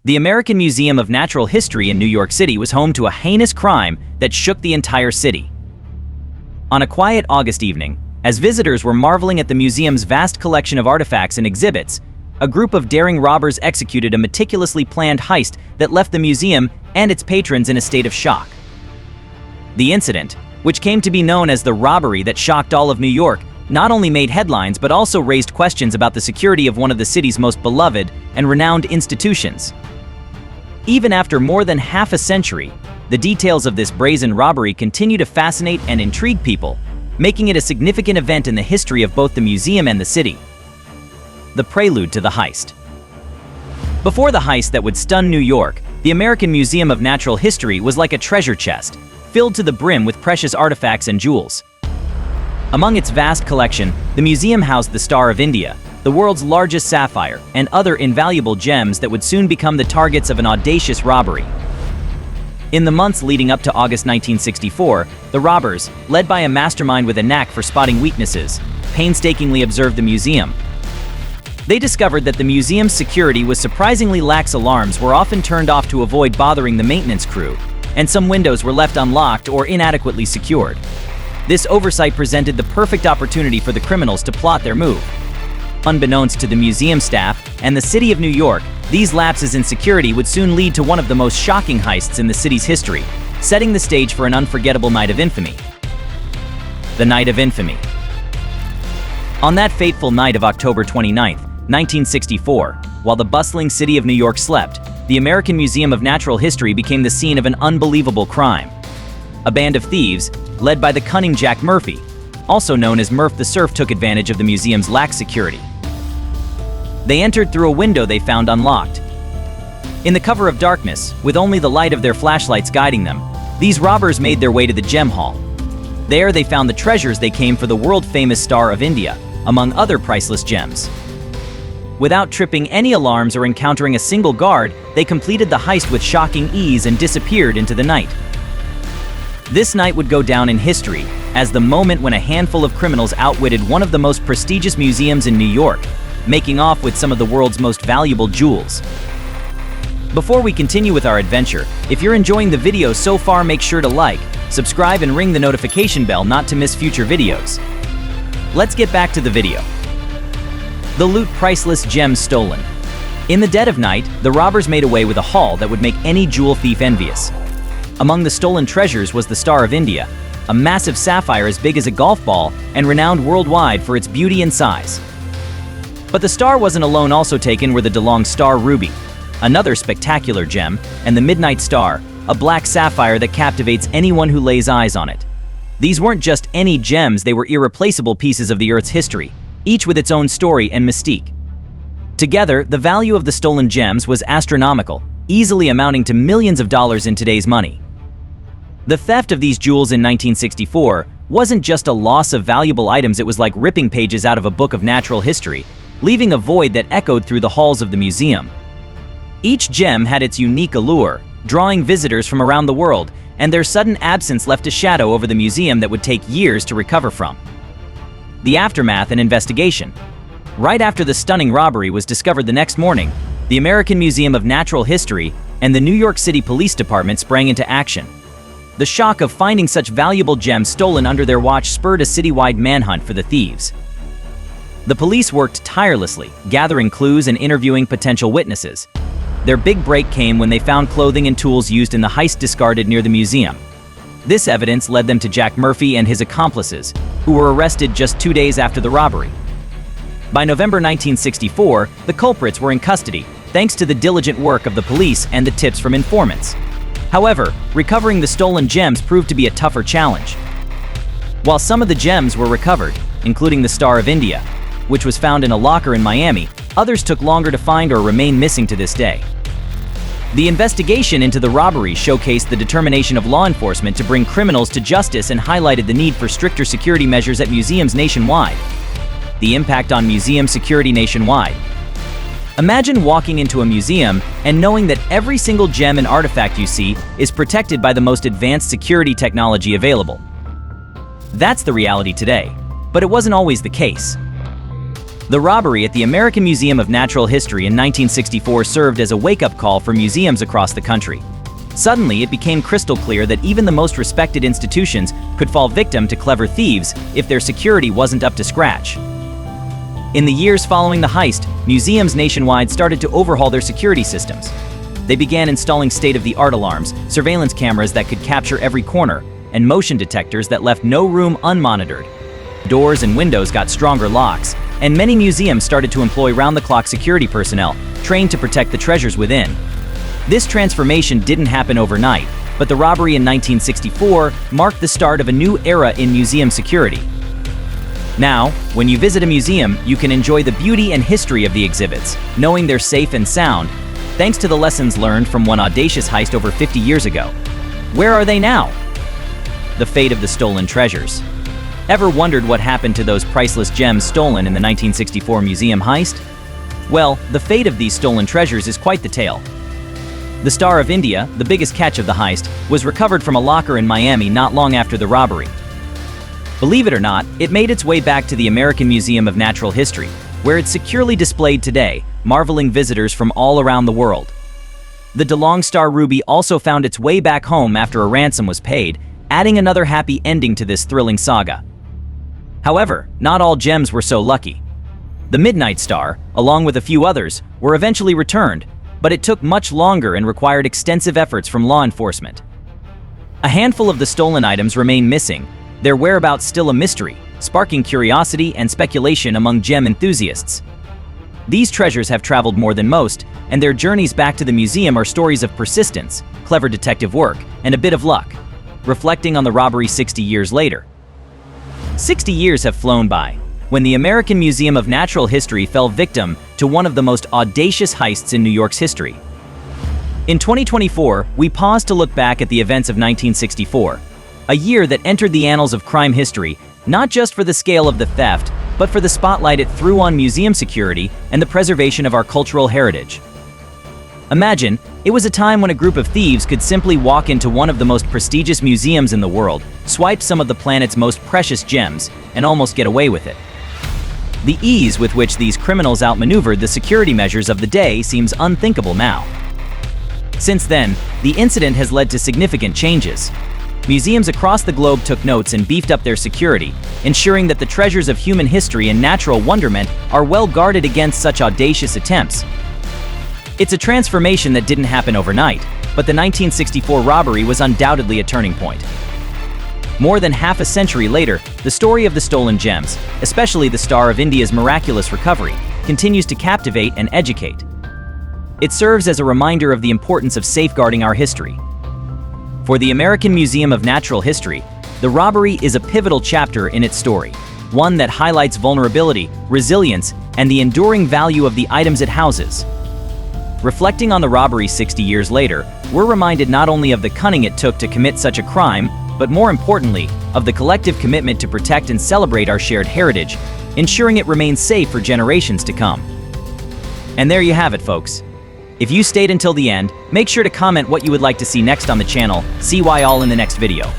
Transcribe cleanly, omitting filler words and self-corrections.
The American Museum of Natural History in New York City was home to a heinous crime that shook the entire city. On a quiet August evening, as visitors were marveling at the museum's vast collection of artifacts and exhibits, a group of daring robbers executed a meticulously planned heist that left the museum and its patrons in a state of shock. The incident, which came to be known as the robbery that shocked all of New York, not only made headlines but also raised questions about the security of one of the city's most beloved and renowned institutions. Even after more than half a century, the details of this brazen robbery continue to fascinate and intrigue people, making it a significant event in the history of both the museum and the city. The prelude to the heist. Before the heist that would stun New York, the American Museum of Natural History was like a treasure chest, filled to the brim with precious artifacts and jewels. Among its vast collection, the museum housed the Star of India, the world's largest sapphire, and other invaluable gems that would soon become the targets of an audacious robbery. In the months leading up to August 1964, the robbers, led by a mastermind with a knack for spotting weaknesses, painstakingly observed the museum. They discovered that the museum's security was surprisingly lax. Alarms were often turned off to avoid bothering the maintenance crew, and some windows were left unlocked or inadequately secured. This oversight presented the perfect opportunity for the criminals to plot their move. Unbeknownst to the museum staff and the city of New York, these lapses in security would soon lead to one of the most shocking heists in the city's history, setting the stage for an unforgettable night of infamy. The Night of Infamy. On that fateful night of October 29, 1964, while the bustling city of New York slept, the American Museum of Natural History became the scene of an unbelievable crime. A band of thieves, led by the cunning Jack Murphy, also known as Murph the Surf, took advantage of the museum's lax security. They entered through a window they found unlocked. In the cover of darkness, with only the light of their flashlights guiding them, these robbers made their way to the Gem Hall. There they found the treasures they came for, the world-famous Star of India, among other priceless gems. Without tripping any alarms or encountering a single guard, they completed the heist with shocking ease and disappeared into the night. This night would go down in history as the moment when a handful of criminals outwitted one of the most prestigious museums in New York, making off with some of the world's most valuable jewels. Before we continue with our adventure, if you're enjoying the video so far, make sure to like, subscribe, and ring the notification bell not to miss future videos. Let's get back to the video. The loot: priceless gems stolen. In the dead of night, the robbers made away with a haul that would make any jewel thief envious. Among the stolen treasures was the Star of India, a massive sapphire as big as a golf ball and renowned worldwide for its beauty and size. But the star wasn't alone. Also taken were the DeLong Star Ruby, another spectacular gem, and the Midnight Star, a black sapphire that captivates anyone who lays eyes on it. These weren't just any gems, they were irreplaceable pieces of the Earth's history, each with its own story and mystique. Together, the value of the stolen gems was astronomical, easily amounting to millions of dollars in today's money. The theft of these jewels in 1964 wasn't just a loss of valuable items, it was like ripping pages out of a book of natural history, leaving a void that echoed through the halls of the museum. Each gem had its unique allure, drawing visitors from around the world, and their sudden absence left a shadow over the museum that would take years to recover from. The aftermath and investigation. Right after the stunning robbery was discovered the next morning, the American Museum of Natural History and the New York City Police Department sprang into action. The shock of finding such valuable gems stolen under their watch spurred a citywide manhunt for the thieves. The police worked tirelessly, gathering clues and interviewing potential witnesses. Their big break came when they found clothing and tools used in the heist discarded near the museum. This evidence led them to Jack Murphy and his accomplices, who were arrested just 2 days after the robbery. By November 1964, the culprits were in custody, thanks to the diligent work of the police and the tips from informants. However, recovering the stolen gems proved to be a tougher challenge. While some of the gems were recovered, including the Star of India, which was found in a locker in Miami, others took longer to find or remain missing to this day. The investigation into the robbery showcased the determination of law enforcement to bring criminals to justice and highlighted the need for stricter security measures at museums nationwide. The impact on museum security nationwide. Imagine walking into a museum and knowing that every single gem and artifact you see is protected by the most advanced security technology available. That's the reality today, but it wasn't always the case. The robbery at the American Museum of Natural History in 1964 served as a wake-up call for museums across the country. Suddenly, it became crystal clear that even the most respected institutions could fall victim to clever thieves if their security wasn't up to scratch. In the years following the heist, museums nationwide started to overhaul their security systems. They began installing state-of-the-art alarms, surveillance cameras that could capture every corner, and motion detectors that left no room unmonitored. Doors and windows got stronger locks, and many museums started to employ round-the-clock security personnel trained to protect the treasures within. This transformation didn't happen overnight, but the robbery in 1964 marked the start of a new era in museum security. Now, when you visit a museum, you can enjoy the beauty and history of the exhibits, knowing they're safe and sound, thanks to the lessons learned from one audacious heist over 50 years ago. Where are they now? The fate of the stolen treasures. Ever wondered what happened to those priceless gems stolen in the 1964 museum heist? Well, the fate of these stolen treasures is quite the tale. The Star of India, the biggest catch of the heist, was recovered from a locker in Miami not long after the robbery. Believe it or not, it made its way back to the American Museum of Natural History, where it's securely displayed today, marveling visitors from all around the world. The DeLong Star Ruby also found its way back home after a ransom was paid, adding another happy ending to this thrilling saga. However, not all gems were so lucky. The Midnight Star, along with a few others, were eventually returned, but it took much longer and required extensive efforts from law enforcement. A handful of the stolen items remain missing, their whereabouts still a mystery, sparking curiosity and speculation among gem enthusiasts. These treasures have traveled more than most, and their journeys back to the museum are stories of persistence, clever detective work, and a bit of luck, reflecting on the robbery 60 years later. 60 years have flown by, when the American Museum of Natural History fell victim to one of the most audacious heists in New York's history. In 2024, we pause to look back at the events of 1964, a year that entered the annals of crime history, not just for the scale of the theft, but for the spotlight it threw on museum security and the preservation of our cultural heritage. Imagine, it was a time when a group of thieves could simply walk into one of the most prestigious museums in the world, swipe some of the planet's most precious gems, and almost get away with it. The ease with which these criminals outmaneuvered the security measures of the day seems unthinkable now. Since then, the incident has led to significant changes. Museums across the globe took notes and beefed up their security, ensuring that the treasures of human history and natural wonderment are well guarded against such audacious attempts. It's a transformation that didn't happen overnight, but the 1964 robbery was undoubtedly a turning point. More than half a century later, the story of the stolen gems, especially the Star of India's miraculous recovery, continues to captivate and educate. It serves as a reminder of the importance of safeguarding our history. For the American Museum of Natural History, the robbery is a pivotal chapter in its story, one that highlights vulnerability, resilience, and the enduring value of the items it houses. Reflecting on the robbery 60 years later, we're reminded not only of the cunning it took to commit such a crime, but more importantly, of the collective commitment to protect and celebrate our shared heritage, ensuring it remains safe for generations to come. And there you have it, folks. If you stayed until the end, make sure to comment what you would like to see next on the channel. See why all in the next video.